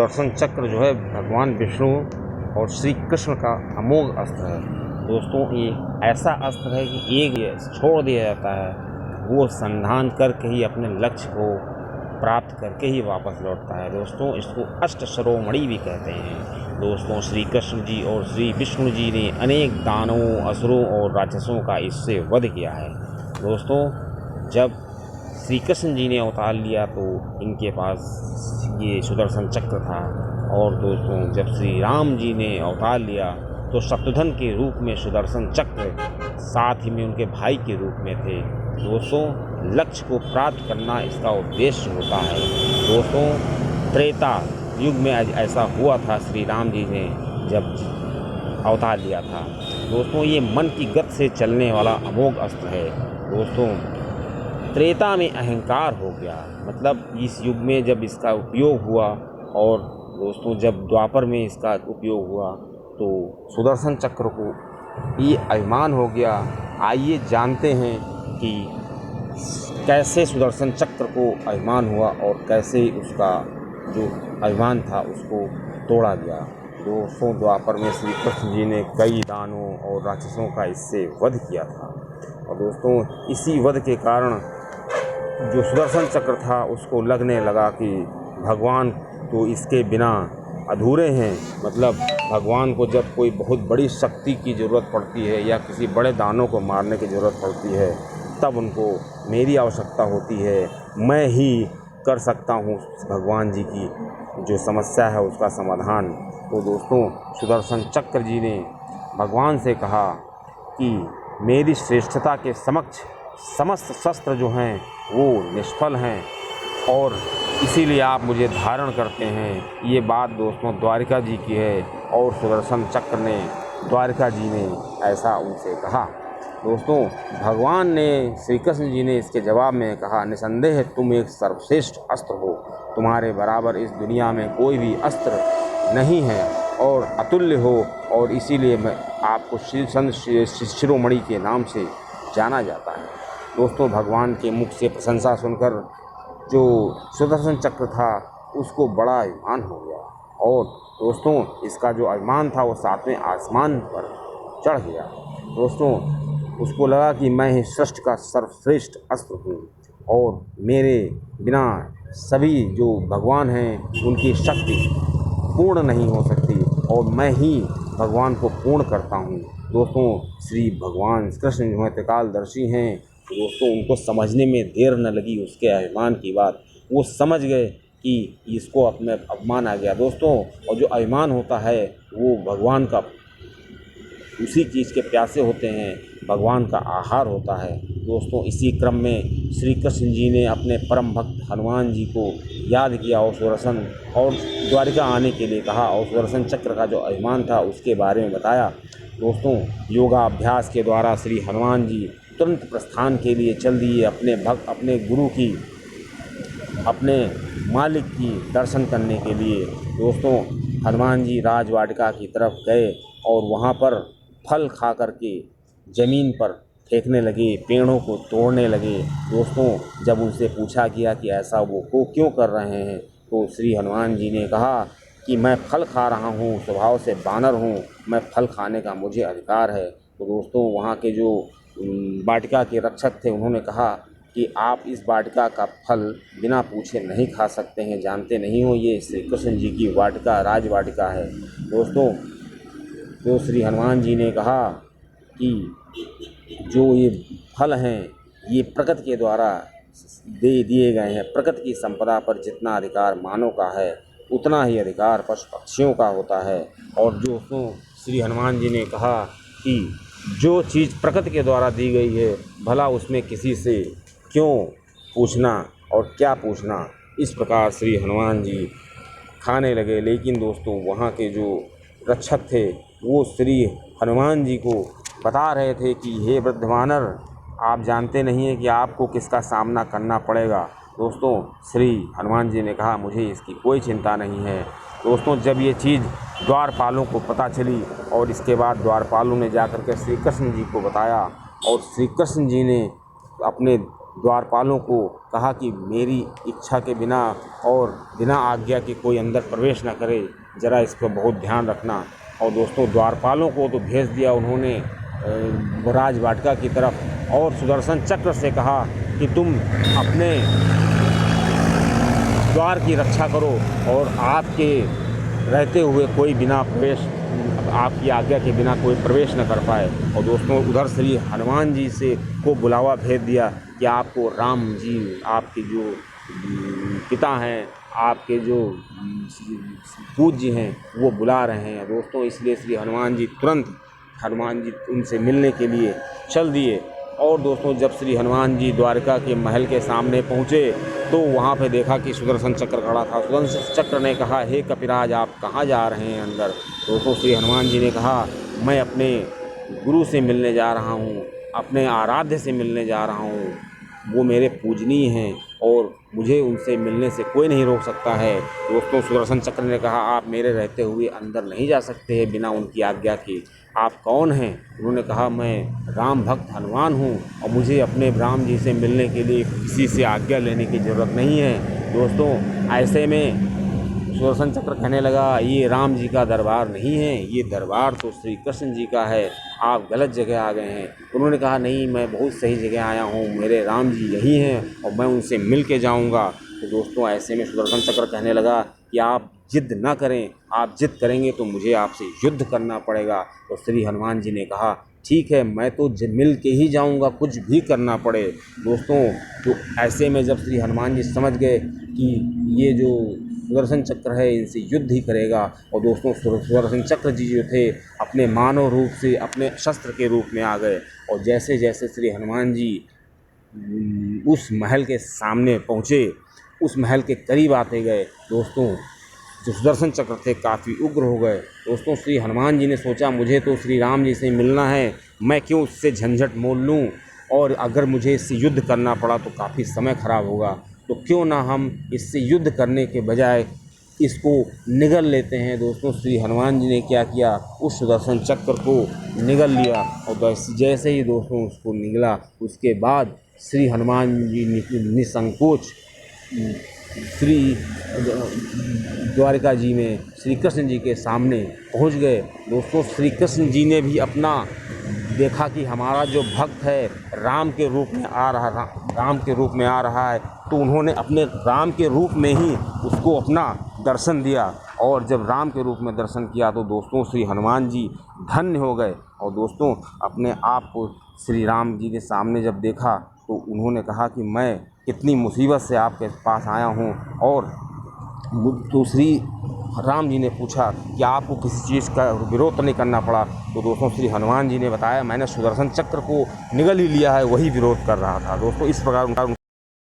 सुदर्शन चक्र जो है भगवान विष्णु और श्री कृष्ण का अमोघ अस्त्र है। दोस्तों ये ऐसा अस्त्र है कि एक छोड़ दिया जाता है, वो संधान करके ही अपने लक्ष्य को प्राप्त करके ही वापस लौटता है। दोस्तों इसको अष्ट शिरोमणि भी कहते हैं। दोस्तों श्री कृष्ण जी और श्री विष्णु जी ने अनेक दानवों, असुरों और राक्षसों का इससे वध किया है। दोस्तों जब श्री कृष्ण जी ने अवतार लिया तो इनके पास ये सुदर्शन चक्र था, और दोस्तों जब श्री राम जी ने अवतार लिया तो शत्रुघ्न के रूप में सुदर्शन चक्र, साथ ही में उनके भाई के रूप में थे। दोस्तों लक्ष्य को प्राप्त करना इसका उद्देश्य होता है। दोस्तों त्रेता युग में ऐसा हुआ था, श्री राम जी ने जब अवतार लिया था। दोस्तों ये मन की गति से चलने वाला अमोघ अस्त्र है। दोस्तों त्रेता में अहंकार हो गया, मतलब इस युग में जब इसका उपयोग हुआ, और दोस्तों जब द्वापर में इसका उपयोग हुआ तो सुदर्शन चक्र को ये अभिमान हो गया। आइए जानते हैं कि कैसे सुदर्शन चक्र को अभिमान हुआ और कैसे उसका जो अभिमान था उसको तोड़ा गया। दोस्तों द्वापर में श्री कृष्ण जी ने कई दानवों और राक्षसों का इससे वध किया था, और दोस्तों इसी वध के कारण जो सुदर्शन चक्र था उसको लगने लगा कि भगवान तो इसके बिना अधूरे हैं। मतलब भगवान को जब कोई बहुत बड़ी शक्ति की ज़रूरत पड़ती है या किसी बड़े दानों को मारने की ज़रूरत पड़ती है, तब उनको मेरी आवश्यकता होती है। मैं ही कर सकता हूँ भगवान जी की जो समस्या है उसका समाधान। तो दोस्तों सुदर्शन चक्र जी ने भगवान से कहा कि मेरी श्रेष्ठता के समक्ष समस्त शस्त्र जो हैं वो निष्फल हैं, और इसीलिए आप मुझे धारण करते हैं। ये बात दोस्तों द्वारिका जी की है, और सुदर्शन चक्र ने द्वारिका जी ने ऐसा उनसे कहा। दोस्तों भगवान ने, श्री कृष्ण जी ने इसके जवाब में कहा, निसंदेह तुम एक सर्वश्रेष्ठ अस्त्र हो, तुम्हारे बराबर इस दुनिया में कोई भी अस्त्र नहीं है और अतुल्य हो, और इसीलिए मैं आपको शिरोमणि के नाम से जाना जाता है। दोस्तों भगवान के मुख से प्रशंसा सुनकर जो सुदर्शन चक्र था उसको बड़ा अभिमान हो गया, और दोस्तों इसका जो अभिमान था वो सातवें आसमान पर चढ़ गया। दोस्तों उसको लगा कि मैं ही सृष्टि का सर्वश्रेष्ठ अस्त्र हूँ, और मेरे बिना सभी जो भगवान हैं उनकी शक्ति पूर्ण नहीं हो सकती, और मैं ही भगवान को पूर्ण करता हूँ। दोस्तों श्री भगवान कृष्ण जो हैं त्रिकालदर्शी हैं। दोस्तों उनको समझने में देर न लगी उसके अभिमान की बात, वो समझ गए कि इसको अपने अपमान आ गया। दोस्तों और जो अभिमान होता है वो भगवान का, उसी चीज़ के प्यासे होते हैं, भगवान का आहार होता है। दोस्तों इसी क्रम में श्री कृष्ण जी ने अपने परम भक्त हनुमान जी को याद किया और सुदर्शन और द्वारिका आने के लिए कहा, और सुदर्शन चक्र का जो अभिमान था उसके बारे में बताया। दोस्तों योगाभ्यास के द्वारा श्री हनुमान जी तुरंत प्रस्थान के लिए चल दिए अपने गुरु की, अपने मालिक की दर्शन करने के लिए। दोस्तों हनुमान जी राजवाटिका की तरफ गए और वहाँ पर फल खा करके ज़मीन पर फेंकने लगे, पेड़ों को तोड़ने लगे। दोस्तों जब उनसे पूछा गया कि ऐसा वो क्यों कर रहे हैं, तो श्री हनुमान जी ने कहा कि मैं फल खा रहा हूँ, स्वभाव से बानर हूँ, मैं फल खाने का मुझे अधिकार है। तो दोस्तों वहाँ के जो वाटिका के रक्षक थे उन्होंने कहा कि आप इस वाटिका का फल बिना पूछे नहीं खा सकते हैं, जानते नहीं हो ये श्री कृष्ण जी की वाटिका राजवाटिका है। दोस्तों तो श्री हनुमान जी ने कहा कि जो ये फल हैं ये प्रकृति के द्वारा दे दिए गए हैं, प्रकृति की संपदा पर जितना अधिकार मानव का है उतना ही अधिकार पशु पक्षियों का होता है। और दोस्तों श्री हनुमान जी ने कहा कि जो चीज़ प्रकृति के द्वारा दी गई है भला उसमें किसी से क्यों पूछना और क्या पूछना। इस प्रकार श्री हनुमान जी खाने लगे। लेकिन दोस्तों वहाँ के जो रक्षक थे वो श्री हनुमान जी को बता रहे थे कि हे वृद्ध वानर, आप जानते नहीं हैं कि आपको किसका सामना करना पड़ेगा। दोस्तों श्री हनुमान जी ने कहा मुझे इसकी कोई चिंता नहीं है। दोस्तों जब ये चीज़ द्वारपालों को पता चली और इसके बाद द्वारपालों ने जाकर के श्री कृष्ण जी को बताया, और श्री कृष्ण जी ने अपने द्वारपालों को कहा कि मेरी इच्छा के बिना और बिना आज्ञा के कोई अंदर प्रवेश न करे, ज़रा इस पर बहुत ध्यान रखना। और दोस्तों द्वारपालों को तो भेज दिया उन्होंने राजवाटिका की तरफ, और सुदर्शन चक्र से कहा कि तुम अपने द्वार की रक्षा करो और आपके रहते हुए कोई बिना प्रवेश, आपकी आज्ञा के बिना कोई प्रवेश न कर पाए। और दोस्तों उधर श्री हनुमान जी से को बुलावा भेज दिया कि आपको राम जी, आपके जो पिता हैं, आपके जो पूज्य हैं, वो बुला रहे हैं दोस्तों। इसलिए श्री हनुमान जी उनसे मिलने के लिए चल दिए। और दोस्तों जब श्री हनुमान जी द्वारका के महल के सामने पहुँचे तो वहाँ पे देखा कि सुदर्शन चक्र खड़ा था। सुदर्शन चक्र ने कहा, हे कपिराज, आप कहाँ जा रहे हैं अंदर? दोस्तों श्री हनुमान जी ने कहा, मैं अपने गुरु से मिलने जा रहा हूँ, अपने आराध्य से मिलने जा रहा हूँ, वो मेरे पूजनीय हैं और मुझे उनसे मिलने से कोई नहीं रोक सकता है। दोस्तों सुदर्शन चक्र ने कहा, आप मेरे रहते हुए अंदर नहीं जा सकते हैं बिना उनकी आज्ञा के। आप कौन हैं? उन्होंने कहा, मैं राम भक्त हनुमान हूँ और मुझे अपने राम जी से मिलने के लिए किसी से आज्ञा लेने की ज़रूरत नहीं है। दोस्तों ऐसे में सुदर्शन चक्र कहने लगा, ये राम जी का दरबार नहीं है, ये दरबार तो श्री कृष्ण जी का है, आप गलत जगह आ गए हैं। उन्होंने कहा, नहीं, मैं बहुत सही जगह आया हूँ, मेरे राम जी यही हैं और मैं उनसे मिल के जाऊँगा। तो दोस्तों ऐसे में सुदर्शन चक्र कहने लगा कि आप जिद ना करें, आप जिद करेंगे तो मुझे आपसे युद्ध करना पड़ेगा। तो श्री हनुमान जी ने कहा, ठीक है, मैं तो मिल के ही जाऊंगा, कुछ भी करना पड़े। दोस्तों तो ऐसे में जब श्री हनुमान जी समझ गए कि ये जो सुदर्शन चक्र है इनसे युद्ध ही करेगा, और दोस्तों सुदर्शन चक्र जी जो थे अपने मानव रूप से अपने शस्त्र के रूप में आ गए। और जैसे जैसे श्री हनुमान जी उस महल के सामने पहुँचे, उस महल के करीब आते गए, दोस्तों जो सुदर्शन चक्र थे काफ़ी उग्र हो गए। दोस्तों श्री हनुमान जी ने सोचा, मुझे तो श्री राम जी से मिलना है, मैं क्यों उससे झंझट मोल लूँ, और अगर मुझे इससे युद्ध करना पड़ा तो काफ़ी समय खराब होगा, तो क्यों ना हम इससे युद्ध करने के बजाय इसको निगल लेते हैं। दोस्तों श्री हनुमान जी ने क्या किया, उस सुदर्शन चक्र को निगल लिया, और जैसे ही दोस्तों उसको निगला, उसके बाद श्री हनुमान जी निसंकोच श्री द्वारिका जी में श्री कृष्ण जी के सामने पहुंच गए। दोस्तों श्री कृष्ण जी ने भी अपना देखा कि हमारा जो भक्त है राम के रूप में आ रहा है, तो उन्होंने अपने राम के रूप में ही उसको अपना दर्शन दिया। और जब राम के रूप में दर्शन किया तो दोस्तों श्री हनुमान जी धन्य हो गए। और दोस्तों अपने आप को श्री राम जी के सामने जब देखा तो उन्होंने कहा कि मैं कितनी मुसीबत से आपके पास आया हूँ। और तो श्री राम जी ने पूछा कि आपको किसी चीज़ का विरोध तो नहीं करना पड़ा? तो दोस्तों श्री हनुमान जी ने बताया, मैंने सुदर्शन चक्र को निगल ही लिया है, वही विरोध कर रहा था। दोस्तों इस प्रकार उनका